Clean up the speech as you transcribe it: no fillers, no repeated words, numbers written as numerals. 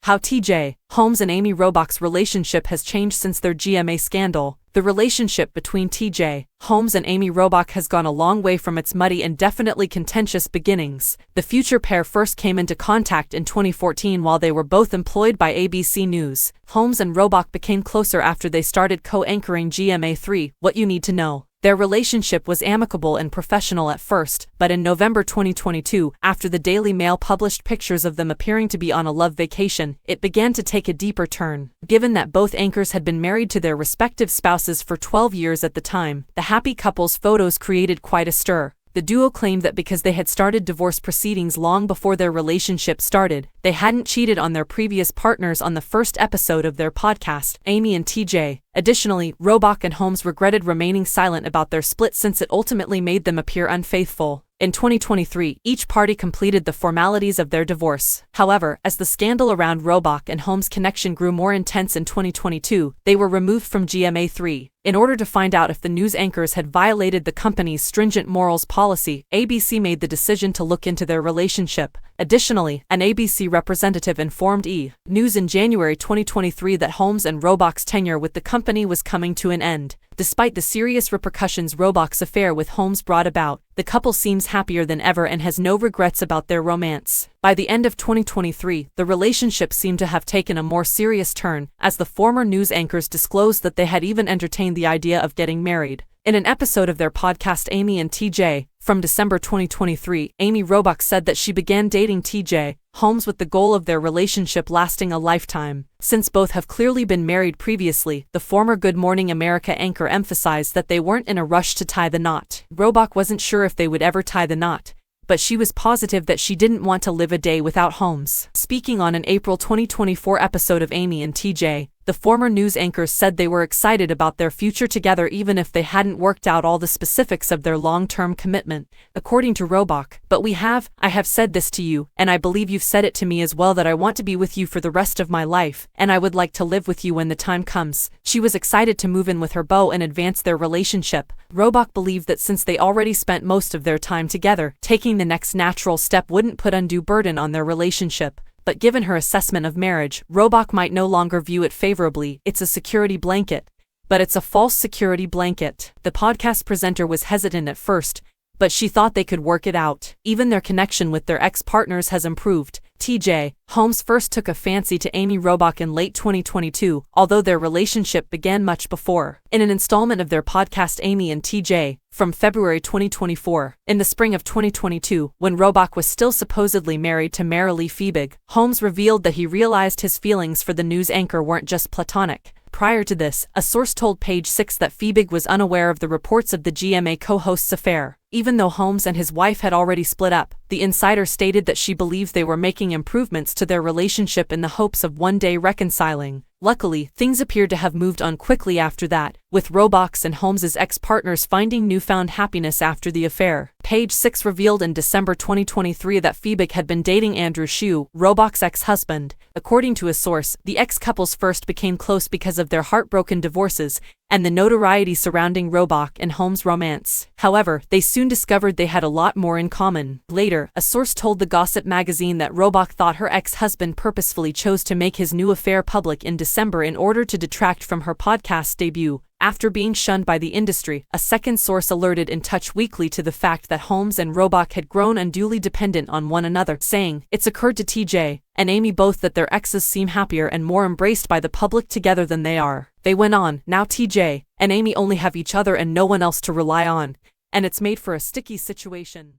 How TJ Holmes and Amy Robach's relationship has changed since their GMA scandal. The relationship between TJ Holmes and Amy Robach has gone a long way from its muddy and definitely contentious beginnings. The future pair first came into contact in 2014 while they were both employed by ABC News. Holmes and Robach became closer after they started co-anchoring GMA3, What You Need to Know. Their relationship was amicable and professional at first, but in November 2022, after the Daily Mail published pictures of them appearing to be on a love vacation, it began to take a deeper turn. Given that both anchors had been married to their respective spouses for 12 years at the time, the happy couple's photos created quite a stir. The duo claimed that because they had started divorce proceedings long before their relationship started, they hadn't cheated on their previous partners on the first episode of their podcast, Amy and TJ. Additionally, Robach and Holmes regretted remaining silent about their split since it ultimately made them appear unfaithful. In 2023, each party completed the formalities of their divorce. However, as the scandal around Robach and Holmes' connection grew more intense in 2022, they were removed from GMA3. In order to find out if the news anchors had violated the company's stringent morals policy, ABC made the decision to look into their relationship. Additionally, an ABC representative informed E! News in January 2023 that Holmes and Robach's tenure with the company was coming to an end. Despite the serious repercussions Robach's affair with Holmes brought about, the couple seems happier than ever and has no regrets about their romance. By the end of 2023, the relationship seemed to have taken a more serious turn, as the former news anchors disclosed that they had even entertained the idea of getting married. In an episode of their podcast Amy and TJ, from December 2023, Amy Robach said that she began dating TJ Holmes with the goal of their relationship lasting a lifetime. Since both have clearly been married previously, the former Good Morning America anchor emphasized that they weren't in a rush to tie the knot. Robach wasn't sure if they would ever tie the knot, but she was positive that she didn't want to live a day without Holmes. Speaking on an April 2024 episode of Amy and TJ, the former news anchors said they were excited about their future together even if they hadn't worked out all the specifics of their long-term commitment. According to Robach, I have said this to you, and I believe you've said it to me as well, that I want to be with you for the rest of my life, and I would like to live with you when the time comes. She was excited to move in with her beau and advance their relationship. Robach believed that since they already spent most of their time together, taking the next natural step wouldn't put undue burden on their relationship. But given her assessment of marriage, Robach might no longer view it favorably. It's a security blanket. But it's a false security blanket. The podcast presenter was hesitant at first, but she thought they could work it out. Even their connection with their ex-partners has improved. TJ Holmes first took a fancy to Amy Robach in late 2022, although their relationship began much before. In an installment of their podcast Amy and TJ, from February 2024, in the spring of 2022, when Robach was still supposedly married to Marilee Fiebig, Holmes revealed that he realized his feelings for the news anchor weren't just platonic. Prior to this, a source told Page 6 that Fiebig was unaware of the reports of the GMA co-host's affair. Even though Holmes and his wife had already split up, the insider stated that she believes they were making improvements to their relationship in the hopes of one day reconciling. Luckily, things appeared to have moved on quickly after that, with Robach's and Holmes's ex-partners finding newfound happiness after the affair. Page 6 revealed in December 2023 that Fiebig had been dating Andrew Shue, Robach's ex-husband. According to a source, the ex-couples first became close because of their heartbroken divorces and the notoriety surrounding Robach and Holmes' romance. However, they soon discovered they had a lot more in common. Later, a source told the Gossip magazine that Robach thought her ex-husband purposefully chose to make his new affair public in December in order to detract from her podcast debut. After being shunned by the industry, a second source alerted In Touch Weekly to the fact that Holmes and Robach had grown unduly dependent on one another, saying, "It's occurred to TJ and Amy both that their exes seem happier and more embraced by the public together than they are." They went on, "Now TJ and Amy only have each other and no one else to rely on, and it's made for a sticky situation."